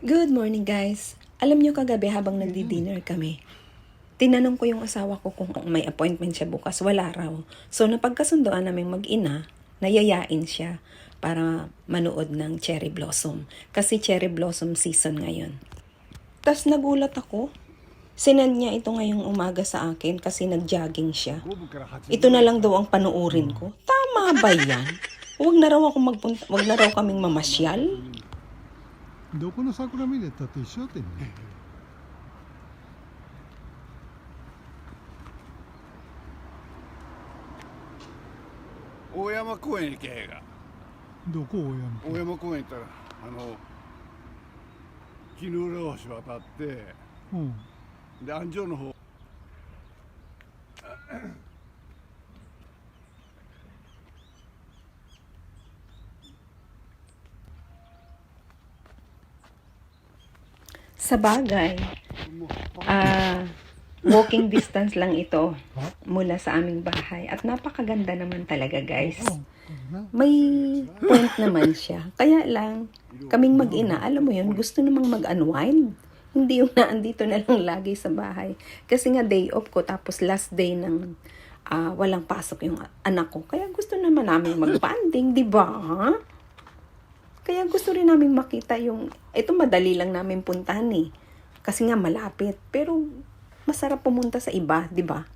Good morning guys! Alam nyo kagabi habang nagdi-dinner kami, tinanong ko yung asawa ko kung may appointment siya bukas, wala raw. So napagkasundoan naming mag-ina, nayayain siya para manood ng cherry blossom. Kasi cherry blossom season ngayon. Tas nagulat ako, sinend niya ito ngayong umaga sa akin kasi nag-jogging siya. Ito na lang daw ang panuurin ko. Tama ba yan? Huwag na raw kaming mamasyal. どこの桜見れたって一緒やってんね。大山公園行けへんが。どこ大山？大山公園行ったら絹浦橋渡って、うん。で安城の方。Sa bagay, walking distance lang ito mula sa aming bahay. At napakaganda naman talaga guys. May point naman siya. Kaya lang, kaming mag-ina, alam mo yun, gusto namang mag-unwind. Hindi yung naandito na lang lagi sa bahay. Kasi nga day off ko, tapos last day ng walang pasok yung anak ko. Kaya gusto naman namin mag-banding, di ba? Kaya gusto rin namin makita yung, ito madali lang namin puntahan eh. Kasi nga malapit. Pero masarap pumunta sa iba, di ba?